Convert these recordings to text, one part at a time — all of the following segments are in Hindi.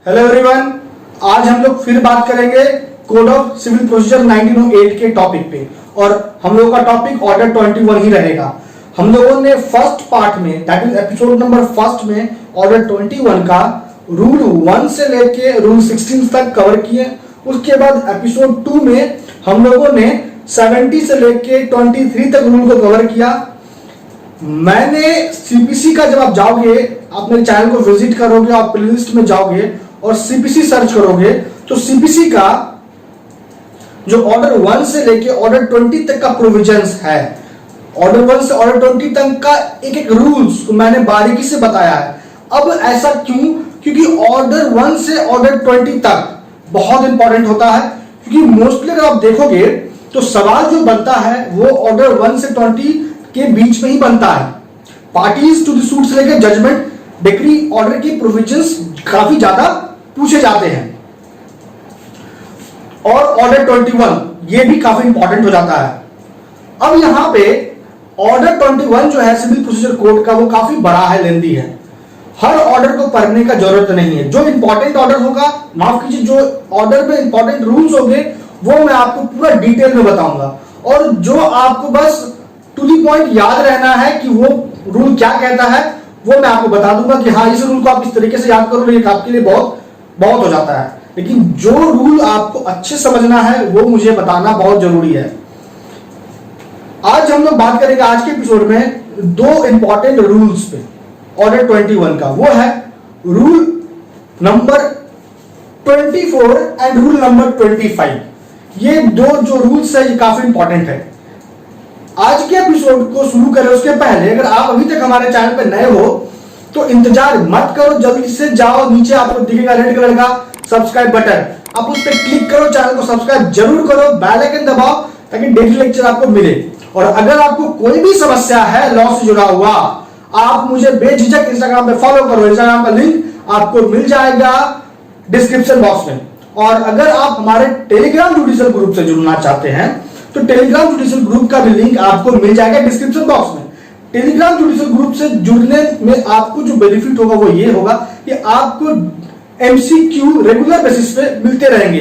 हेलो एवरीवन, आज हम लोग फिर बात करेंगे कोड ऑफ सिविल प्रोसीजर 1908 के टॉपिक पे। और हम लोगों का टॉपिक ऑर्डर 21 ही रहेगा। हम लोगों ने फर्स्ट पार्ट में, that is episode number first में, ऑर्डर 21 का रूल 1 से लेके रूल 16 तक कवर किए। उसके बाद एपिसोड 2 में हम लोगों ने 70 से लेके 23 तक रूल को कवर किया। मैंने सीपीसी का, जब आप जाओगे, आप मेरे चैनल को विजिट करोगे, आप प्लेलिस्ट में जाओगे और सीपीसी सर्च करोगे तो सीपीसी का जो ऑर्डर 1 से लेके ऑर्डर 20 तक का प्रोविजंस है, ऑर्डर 1 से ऑर्डर 20 तक का एक एक रूल्स को मैंने बारीकी से बताया है। अब ऐसा क्यों? क्योंकि ऑर्डर 1 से ऑर्डर 20 तक बहुत इंपॉर्टेंट होता है। क्योंकि मोस्टली अगर आप देखोगे तो सवाल जो बनता है वो ऑर्डर 1 से 20 के बीच में ही बनता है। पार्टीज टू द सूट से लेकर जजमेंट डिक्री ऑर्डर की प्रोविजंस काफी ज्यादा पूछे जाते हैं। और ऑर्डर 21 ये भी काफी इंपॉर्टेंट हो जाता है। अब यहां पे ऑर्डर 21 जो है सिविल प्रोसीजर कोड का, वो काफी बड़ा है, लेंदी है। हर ऑर्डर को पढ़ने का जरूरत नहीं है। जो इंपॉर्टेंट ऑर्डर होगा, माफ कीजिए, जो ऑर्डर में इंपॉर्टेंट रूल्स होंगे वो मैं आपको पूरा डिटेल में बताऊंगा। और जो आपको बस टू दी पॉइंट याद रहना है कि वो रूल क्या कहता है, वो मैं आपको बता दूंगा कि हाँ, इस रूल को आप इस तरीके से याद करो, ये आपके लिए बहुत बहुत हो जाता है। लेकिन जो रूल आपको अच्छे समझना है वो मुझे बताना बहुत जरूरी है। आज हम लोग बात करेंगे आज के एपिसोड में दो इंपॉर्टेंट रूल्स पे ऑर्डर 21 का। वो है rule number 24 and rule number 25। ये दो जो रूल्स है ये काफी इंपॉर्टेंट है। आज के एपिसोड को शुरू करें उसके पहले, अगर आप अभी तक हमारे चैनल पर नए हो तो इंतजार मत करो, जल्दी से जाओ, नीचे आपको दिखेगा रेड कलर का सब्सक्राइब बटन, आप उस पर क्लिक करो, चैनल को सब्सक्राइब जरूर करो, बेल आइकन दबाओ ताकि डेली लेक्चर आपको मिले। और अगर आपको कोई भी समस्या है लॉ से जुड़ा हुआ, आप मुझे बेझिझक इंस्टाग्राम पे फॉलो करो। इंस्टाग्राम का लिंक आपको मिल जाएगा डिस्क्रिप्शन बॉक्स में। और अगर आप हमारे टेलीग्राम जुडिशियल ग्रुप से जुड़ना चाहते हैं तो टेलीग्राम जुडिशियल ग्रुप का भी लिंक आपको मिल जाएगा डिस्क्रिप्शन बॉक्स में। टेलीग्राम जुडिशियल ग्रुप से जुड़ने में आपको जो बेनिफिट होगा वो ये होगा कि आपको एमसीक्यू रेगुलर बेसिस पे मिलते रहेंगे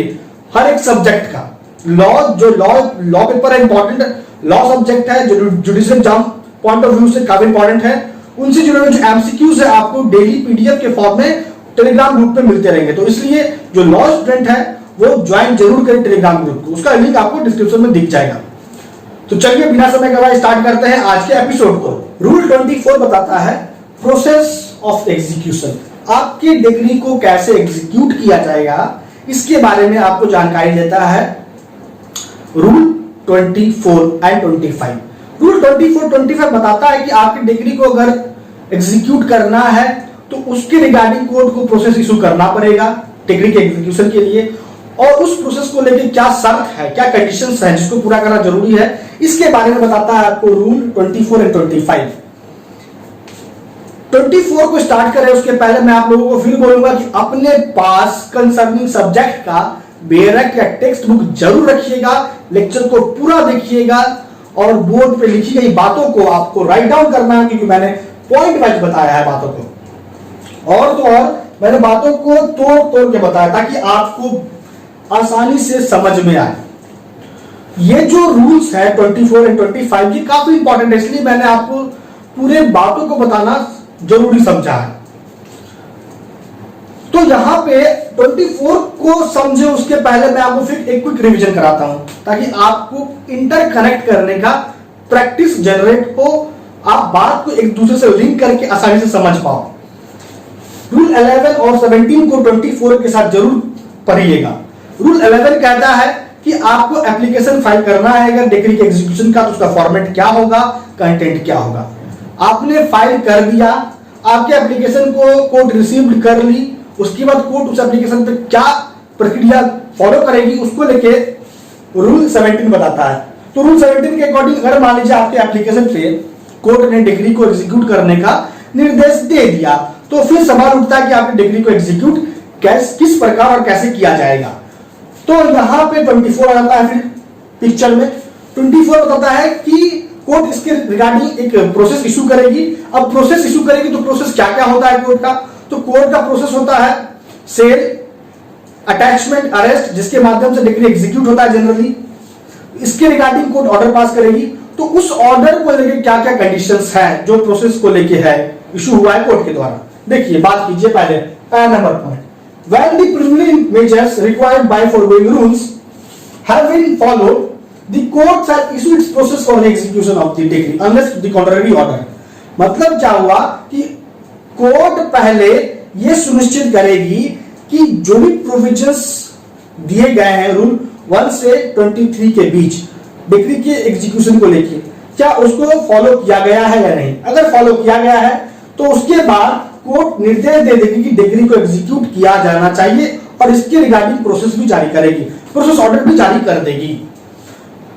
हर एक सब्जेक्ट का। लॉ पेपर है, इंपॉर्टेंट लॉ सब्जेक्ट है, जो judicial exam point of view से काफी इंपॉर्टेंट है, उनसे जुड़े हुए जो एमसीक्यूज है आपको डेली पीडीएफ के फॉर्म में टेलीग्राम ग्रुप पे मिलते रहेंगे। तो इसलिए जो लॉ स्टूडेंट है वो ज्वाइन जरूर करें टेलीग्राम ग्रुप को, उसका लिंक आपको डिस्क्रिप्शन में दिख जाएगा। तो चलिए बिना समय गवाए स्टार्ट करते हैं आज के एपिसोड को। रूल 24 बताता है प्रोसेस ऑफ एग्जीक्यूशन। आपके डिग्री को कैसे एग्जीक्यूट किया जाएगा इसके बारे में आपको जानकारी देता है रूल 24 एंड 25। रूल 24-25 बताता है कि आपकी डिग्री को अगर एग्जीक्यूट करना है तो उसके रिगार्डिंग कोर्ट को प्रोसेस इशू करना पड़ेगा डिग्री के एग्जीक्यूशन के लिए। और उस प्रोसेस को लेकर क्या शर्त है, क्या कंडीशंस हैं जिसको पूरा करना जरूरी है, इसके बारे में बताता है आपको रूल 24 एंड 25। 24 को स्टार्ट करें उसके पहले मैं आप लोगों को फिर बोलूंगा कि अपने पास कंसर्निंग सब्जेक्ट का बेरक या टेक्स्ट बुक जरूर रखिएगा, लेक्चर को पूरा देखिएगा और बोर्ड पे लिखी गई बातों को आपको राइट डाउन करना है, क्योंकि मैंने पॉइंट वाइज बताया है बातों को। और तो और मैंने बातों को तोड़ तोड़ के बताया ताकि आपको आसानी से समझ में आए। ये जो रूल्स है 24 एंड 25 ये काफी इंपॉर्टेंट है, इसलिए मैंने आपको पूरे बातों को बताना जरूरी समझा है। तो यहां पे 24 को समझे उसके पहले मैं आपको फिर एक क्विक रिवीजन कराता हूं ताकि आपको इंटरकनेक्ट करने का प्रैक्टिस जनरेट हो, आप बात को एक दूसरे से लिंक करके आसानी से समझ पाओ। रूल 11 और 17 को 24 के साथ जरूर पढ़िएगा। रूल 11 कहता है कि आपको एप्लीकेशन फाइल करना है अगर डिग्री के एग्जीक्यूशन का, तो उसका फॉर्मेट क्या होगा, कंटेंट क्या होगा। आपने फाइल कर दिया, आपके एप्लीकेशन को कोर्ट रिसीव्ड कर ली, उसके बाद कोर्ट उस एप्लीकेशन पे क्या प्रक्रिया फॉलो करेगी उसको लेके रूल 17 बताता है। तो रूल 17 के अकॉर्डिंग अगर मान लीजिए आपके एप्लीकेशन पे कोर्ट ने डिग्री को एग्जीक्यूट करने का निर्देश दे दिया, तो फिर सवाल उठता है कि आपकी डिग्री को एग्जीक्यूट किस प्रकार और कैसे किया जाएगा। तो यहां पे 24 आ जाता है फिर पिक्चर में। 24 बताता है कि कोर्ट इसके रिगार्डिंग एक प्रोसेस इशू करेगी। अब प्रोसेस इशू करेगी तो प्रोसेस क्या क्या होता है कोर्ट का? तो कोर्ट का प्रोसेस होता है सेल, अटैचमेंट, अरेस्ट, जिसके माध्यम से डिक्री एग्जीक्यूट होता है जनरली, इसके रिगार्डिंग कोर्ट ऑर्डर पास करेगी। तो उस ऑर्डर को लेके क्या क्या कंडीशंस हैं जो प्रोसेस को लेके है, इशू हुआ है कोर्ट के द्वारा। देखिए बात कीजिए पहला number point, when the preliminary measures required by foregoing rules have been followed, the court shall issue its process for the execution of the decree unless the contrary order। मतलब क्या हुआ कि कोर्ट पहले यह सुनिश्चित करेगी कि जो भी प्रोविजंस दिए गए हैं रूल 1 से 23 के बीच डिक्री के एग्जीक्यूशन को लेकर, क्या उसको फॉलो किया गया है या नहीं। अगर फॉलो किया गया है तो उसके बाद कोर्ट निर्देश दे देगी कि डिक्री को एग्जीक्यूट किया जाना चाहिए और इसके रिगार्डिंग प्रोसेस भी जारी करेगी, प्रोसेस ऑर्डर भी जारी कर देगी।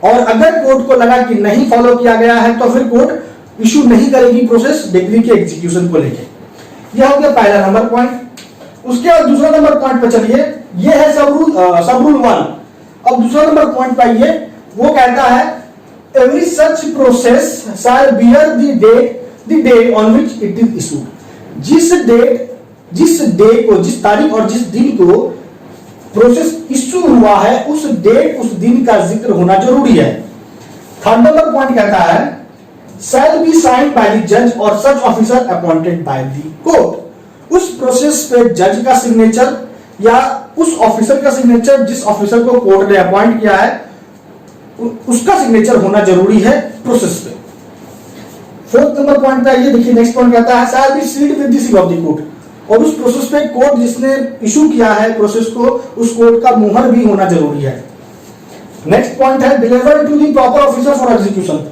और अगर कोर्ट को लगा कि नहीं फॉलो किया गया है तो फिर कोर्ट इशू नहीं करेगी प्रोसेस डिक्री के एग्जीक्यूशन को लेकर। यह हो गया पहला नंबर पॉइंट। उसके बाद दूसरा नंबर पॉइंट पे चलिए, यह है सब रूल 1। अब दूसरा नंबर पॉइंट पे आइए, वो कहता है every such process shall bear the day on which it is issued. जिस डे को, जिस तारीख और जिस दिन को प्रोसेस इशू हुआ है उस डेट उस दिन का जिक्र होना जरूरी है। थर्ड नंबर पॉइंट कहता है shall be signed by the जज और सच officer appointed by the court. उस प्रोसेस पे जज का सिग्नेचर या उस ऑफिसर का सिग्नेचर जिस ऑफिसर को कोर्ट ने अपॉइंट किया है उसका सिग्नेचर होना जरूरी है प्रोसेस पे। फोर्थ नंबर पॉइंट पे आइए, देखिए नेक्स्ट पॉइंट कहता है shall be sealed with the seal of the court. और उस प्रोसेस पे कोर्ट जिसने इशू किया है प्रोसेस को, उस कोर्ट का मुहर भी होना जरूरी है। नेक्स्ट पॉइंट है deliver to the proper officer for execution.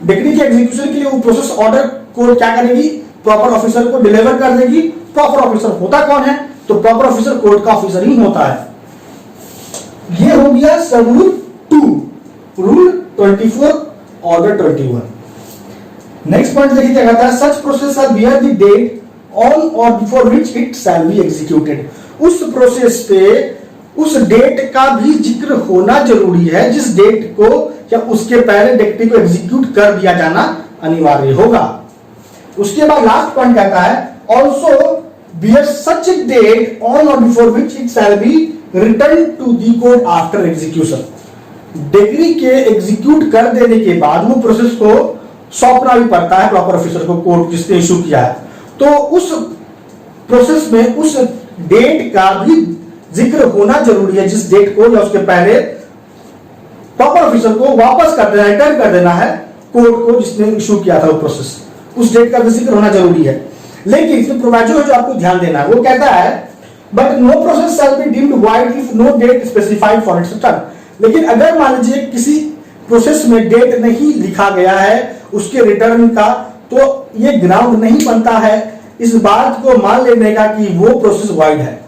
Decree के एग्जीक्यूशन के लिए वो प्रोसेस ऑर्डर कोर्ट क्या करेगी, प्रॉपर ऑफिसर को डिलीवर कर देगी। प्रॉपर ऑफिसर होता कौन है, तो प्रॉपर ऑफिसर कोर्ट का ऑफिसर ही होता है। ये हो गया सब rule 2, rule 24, order 21। Next point देखिए क्या कहता है such process shall bear the date on or before which it shall be executed. उस प्रोसेस पे उस डेट का भी जिक्र होना जरूरी है जिस डेट को या उसके पहले डिक्री को एग्जीक्यूट कर दिया जाना अनिवार्य होगा। उसके बाद लास्ट पॉइंट कहता है also bear such date on or before which it shall be return to the court after execution. Decree के एग्जीक्यूट कर देने के बाद वो प्रोसेस को सौंपना भी पड़ता है प्रॉपर ऑफिसर को, कोर्ट जिसने इशू किया है। तो उस प्रोसेस में उस डेट का भी जिक्र होना जरूरी है जिस डेट को या उसके पहले प्रॉपर ऑफिसर को वापस कर देना, रिटर्न कर देना है कोर्ट को जिसने इशू किया था वो प्रोसेस, उस डेट का भी जिक्र होना जरूरी है। लेकिन इसमें प्रोविजन है जो आपको ध्यान देना है, वो कहता है but no process shall be deemed void if no date specified for its return. लेकिन अगर मान लीजिए किसी प्रोसेस में डेट नहीं लिखा गया है उसके रिटर्न का, तो ये ग्राउंड नहीं बनता है इस बात को मान लेने का कि वो प्रोसेस वाइड है।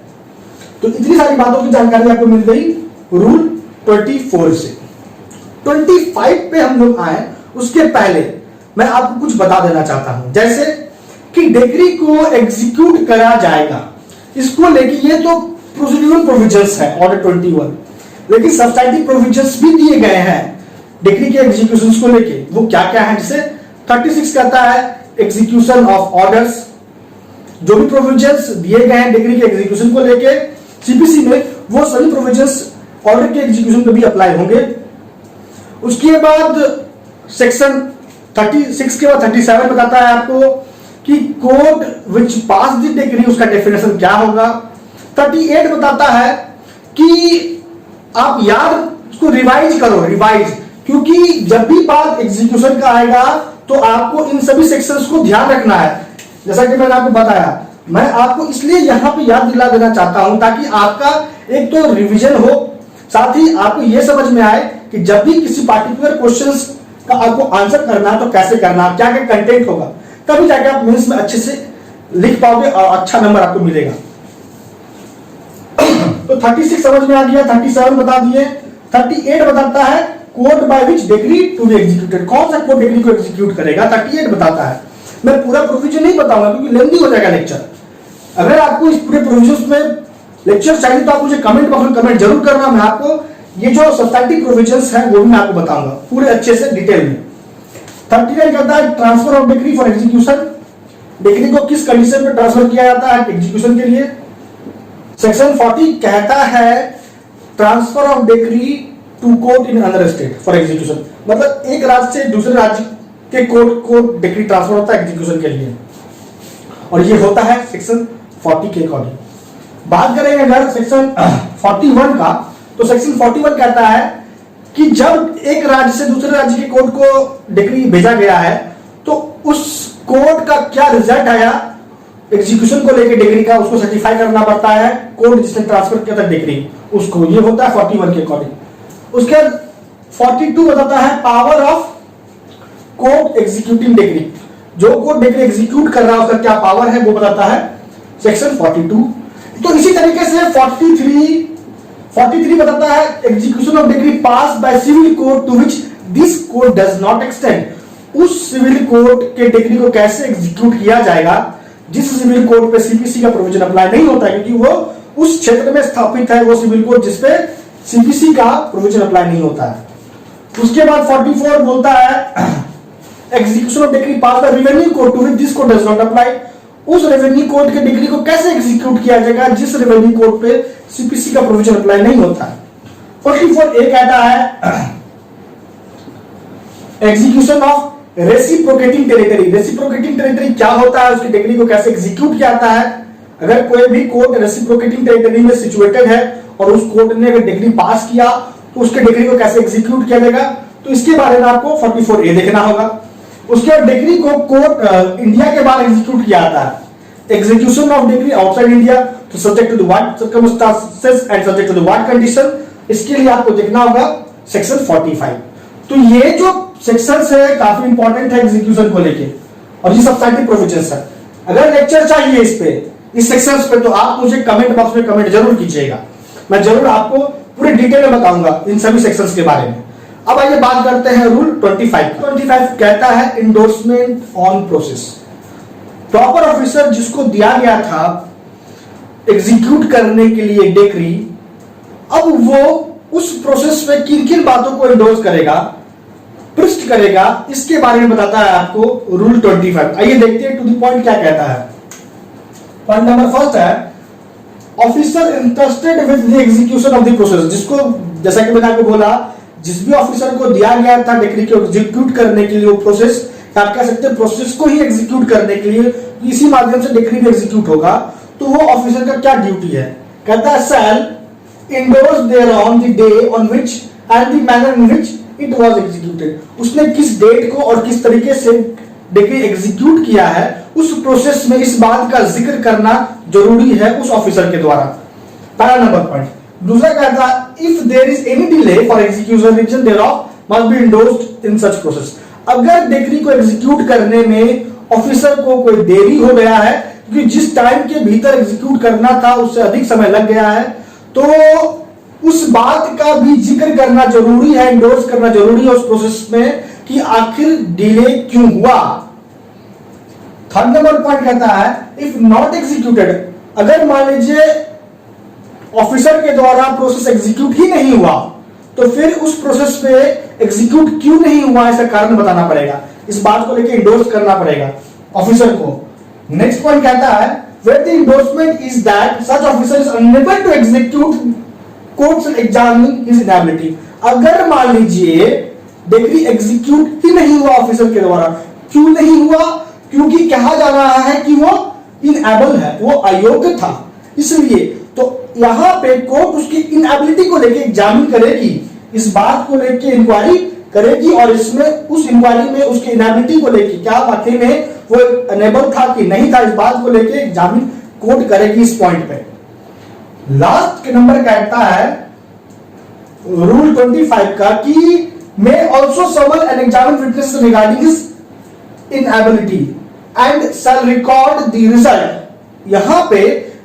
तो इतनी सारी बातों की जानकारी आपको मिल गई रूल 24 से। 25 पे हम लोग आए, उसके पहले मैं आपको कुछ बता देना चाहता हूं, जैसे कि डिक्री को एग्जीक्यूट करा जाएगा, इसको लेके ये तो प्रोसीड्यूरल प्रोविजंस है ऑर्डर 21, लेकिन सब्सटैंटिव प्रोविजंस भी दिए गए हैं डिक्री के एग्जीक्यूशन को लेके। वो क्या क्या है, जैसे 36 कहता है एग्जीक्यूशन ऑफ ऑर्डर्स। जो भी प्रोविजंस दिए गए हैं डिक्री के एग्जीक्यूशन को लेके सीपीसी में, वो सभी प्रोविजंस ऑर्डर के एग्जीक्यूशन पे भी अप्लाई होंगे। उसके बाद सेक्शन 36 के बाद 37 बताता है आपको कि court which pass the decree, उसका डेफिनेशन क्या होगा। 38 बताता है कि आप याद उसको रिवाइज करो, रिवाइज, क्योंकि जब भी बात एग्जीक्यूशन का आएगा तो आपको इन सभी सेक्शंस को ध्यान रखना है। जैसा कि मैंने आपको बताया, मैं आपको इसलिए यहां पे याद दिला देना चाहता हूं ताकि आपका एक तो रिवीजन हो, साथ ही आपको यह समझ में आए कि जब भी किसी पार्टिकुलर क्वेश्चंस का आपको आंसर करना तो कैसे करना, क्या क्या कंटेंट होगा, तभी जाके आप मेंस में अच्छे से लिख पाओगे और अच्छा नंबर आपको मिलेगा। तो 36 समझ में आ गया, 37 बता दिए। 38 बताता है court by which decree to be executed, कौन सा कोर्ट डिक्री को एग्जीक्यूट करेगा, 38 बताता है। मैं पूरा प्रोविजन नहीं बताऊंगा क्योंकि लेंथी हो जाएगा लेक्चर। अगर आपको इस पूरे प्रोविजन में लेक्चर चाहिए तो आप मुझे कमेंट बॉक्स में कमेंट जरूर करना, मैं आपको ये जो सब्सटैंटिव प्रोविजंस हैं वो भी मैं आपको बताऊंगा पूरे अच्छे से डिटेल में। 39 कहता है transfer of decree for execution, decree को किस कंडीशन में ट्रांसफर किया जाता है एग्जीक्यूशन के लिए। सेक्शन 40 कहता है transfer of decree to court in another state for execution, मतलब एक राज्य से दूसरे राज्य के कोर्ट को डिक्री ट्रांसफर होता है एग्जीक्यूशन के लिए, और ये होता है सेक्शन 40 के अकॉर्डिंग। बात करेंगे अगर सेक्शन 41 का, तो सेक्शन 41 कहता है कि जब एक राज्य से दूसरे राज्य के कोर्ट को डिक्री भेजा गया है तो उस कोर्ट का क्या रिजल्ट आया एग्जीक्यूशन को लेकर डिग्री का, उसको सर्टिफाई करना पड़ता है कोर्ट जिसने ट्रांसफर किया था डिग्री उसको। ये होता है 41 के अकॉर्डिंग। उसके 42 बताता है power of court executing degree, जो कोर्ट डिग्री एग्जीक्यूट कर रहा है उसका क्या पावर है वो बताता है सेक्शन 42। तो इसी तरीके से 43 बताता है execution of decree passed by civil court to which this court does not extend. उस सिविल कोर्ट के डिग्री को कैसे एग्जीक्यूट किया जाएगा जिस सिविल कोर्ट पे सीपीसी का प्रोविजन अप्लाई नहीं होता है, क्योंकि वो उस क्षेत्र में स्थापित है वो सिविल कोर्ट जिसपे सीपीसी का प्रोविजन अप्लाई नहीं होता है। उसके बाद 44 बोलता है execution of decree passed by revenue court to which this court does not apply. उस रेवेन्यू कोर्ट के डिग्री को कैसे एग्जीक्यूट किया जाएगा जिस रेवेन्यू कोर्ट पे सीपीसी का प्रोविजन अप्लाई नहीं होता है। 44 ए कहता है execution of reciprocating territory. Reciprocating territory क्या होता है, उसकी डिग्री को कैसे एग्जीक्यूट किया जाता है। अगर कोई भी कोर्ट रेसिप्रोकेटिंग टेरिटरी में सिचुएटेड है और उस कोर्ट ने अगर डिग्री पास किया तो उसके डिग्री को कैसे एग्जीक्यूट किया जाएगा, तो इसके बारे में आपको 44 ए देखना होगा। उसके बाद डिग्री को कोर्ट इंडिया के बाहर एग्जीक्यूट किया जाता है। Execution of degree outside India, तो subject to the what circumstances and subject to the what condition, इसके लिए आपको देखना होगा सेक्शन 45। तो ये जो सेक्शंस है काफी इंपॉर्टेंट है एग्जीक्यूशन को लेके, और ये सब्सटैंटिव प्रोविजंस है। अगर लेक्चर चाहिए इस पे, इस सेक्शंस पे, तो आप मुझे कमेंट बॉक्स में कमेंट जरूर कीजिएगा, मैं जरूर आपको पूरे डिटेल में बताऊंगा इन सभी सेक्शंस के बारे में। अब आइए बात करते हैं रूल 25। 25 कहता है endorsement on process. Proper officer जिसको दिया गया था एग्जीक्यूट करने के लिए डिक्री, अब वो उस प्रोसेस पे किन किन बातों को इंडोर्स करेगा, पृष्ठ करेगा, इसके बारे में बताता है आपको रूल 25। आइए देखते हैं टू द पॉइंट क्या कहता है। पॉइंट नंबर फर्स्ट है officer interested with the execution of the process. जिसको, जैसा कि मैंने आपको बोला, जिस भी ऑफिसर को दिया गया था डिक्री को एग्जीक्यूट करने के लिए वो प्रोसेस, आप कह सकते हैं प्रोसेस को ही एग्जीक्यूट करने के लिए इसी माध्यम से डिक्री भी एग्जीक्यूट होगा, तो वो ऑफिसर का क्या ड्यूटी है। कहता है shall endorse thereon the day on which and the manner in which it was executed. उसने किस डेट को और किस तरीके से डिक्री एग्जीक्यूट किया है उस प्रोसेस में इस बात का जिक्र करना जरूरी है उस ऑफिसर के द्वारा। पहला नंबर पॉइंट। दूसरा कहता है if there is any delay for execution reason thereof must be endorsed in such process. अगर डिक्री को एग्जीक्यूट करने में ऑफिसर को कोई देरी हो गया है, क्योंकि जिस टाइम के भीतर एग्जीक्यूट करना था उससे अधिक समय लग गया है, तो उस बात का भी जिक्र करना जरूरी है, इंडोर्स करना जरूरी है उस प्रोसेस में कि आखिर डिले क्यों हुआ। थर्ड नंबर पॉइंट कहता है इफ नॉट एग्जीक्यूटेड, अगर मान लीजिए ऑफिसर के द्वारा प्रोसेस एग्जीक्यूट ही नहीं हुआ, तो फिर उस प्रोसेस पे एग्जीक्यूट क्यों नहीं हुआ इसका कारण बताना पड़ेगा, इस बात को लेकर इंडोर्स करना पड़ेगा ऑफिसर को। नेक्स्ट पॉइंट कहता है where the endorsement is that such officer is unable to execute courts examining his inability। अगर मान लीजिए डिक्री एग्जीक्यूट ही नहीं हुआ ऑफिसर के द्वारा, क्यों नहीं हुआ, क्योंकि कहा जा रहा है कि वो इनएबल है, वो अयोग्य था, इसलिए तो यहां पे कोर्ट उसकी इनएबिलिटी को लेके एग्जामिन करेगी, इस बात को लेके इंक्वायरी करेगी, और इसमें उस इंक्वायरी में उसकी इनएबिलिटी को लेके क्या वाकई में वो अनेबल था कि नहीं था, इस बात को लेके एग्जामिन कोर्ट करेगी इस पॉइंट पे। लास्ट के नंबर कहता है रूल 25 का कि may also summon and examine witness regarding his inability and shall record the result. यहां पे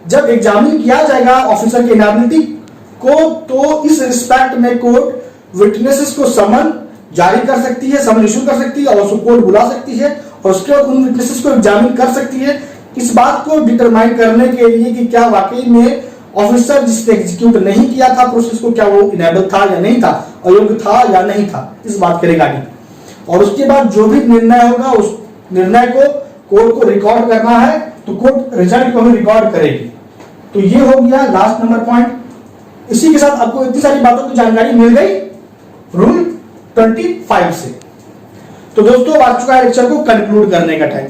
जब एग्जामिन किया जाएगा ऑफिसर की इनएबिलिटी को, तो इस रिस्पेक्ट में कोर्ट विटनेसेस को समन जारी कर सकती है, समन इशू कर सकती है, और उसको कोर्ट बुला सकती है, और उसके बाद उन विटनेसेस को एग्जामिन कर सकती है इस बात को डिटरमाइन करने के लिए कि क्या वाकई में ऑफिसर जिसने एग्जीक्यूट नहीं किया था प्रोसेस को, क्या वो इनेबल था या नहीं था, अयोग्य था या नहीं था, इस बात के रिगार्डिंग। और उसके बाद जो भी निर्णय होगा उस निर्णय को कोर्ट को रिकॉर्ड करना है, तो कोर्ट रिजल्ट को भी रिकॉर्ड करेगी। तो ये हो गया लास्ट नंबर पॉइंट। इसी के साथ आपको इतनी सारी बातों की जानकारी मिल गई रूल 25 से। तो दोस्तों आ चुका है लेक्चर को कंक्लूड करने का टाइम।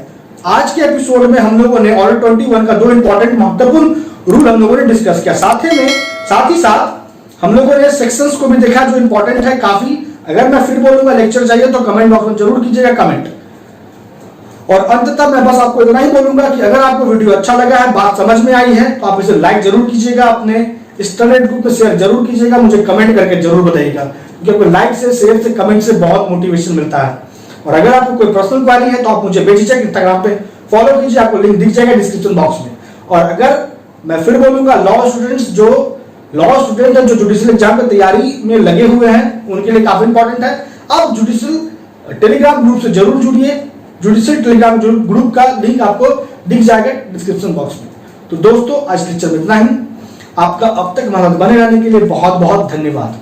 आज के एपिसोड में हम लोगों ने ऑर्डर 21 का 2 इंपॉर्टेंट महत्वपूर्ण रूल हम लोगों ने डिस्कस किया। साथ ही साथ हम लोगों ने सेक्शंस को भी देखा जो इंपॉर्टेंट है काफी। अगर मैं फिर बोलूंगा लेक्चर चाहिए तो कमेंट बॉक्स में जरूर कीजिएगा कमेंट। और अंततः मैं बस आपको इतना ही बोलूंगा कि अगर आपको वीडियो अच्छा लगा है, बात समझ में आई है, तो आप इसे लाइक जरूर कीजिएगा, अपने स्टूडेंट ग्रुप में शेयर जरूर कीजिएगा, मुझे कमेंट करके जरूर बताइएगा, क्योंकि लाइक से, शेयर से, कमेंट से बहुत मोटिवेशन मिलता है। और अगर आपको कोई पर्सनल क्वारी है तो आप मुझे बेझिझक इंस्टाग्राम पे फॉलो कीजिए, आपको लिंक दिख जाएगा डिस्क्रिप्शन बॉक्स में। और अगर मैं फिर बोलूंगा लॉ स्टूडेंट है जो जुडिशियल एग्जाम की तैयारी में लगे हुए हैं, उनके लिए काफी इंपॉर्टेंट है। आप जुडिशियल टेलीग्राम ग्रुप से जरूर जुड़िए। जुडिशियल टेलीग्राम ग्रुप का लिंक आपको दिख जाएगा डिस्क्रिप्शन बॉक्स में। तो दोस्तों आज लेक्चर में इतना ही। आपका अब तक मदद बने रहने के लिए बहुत बहुत धन्यवाद।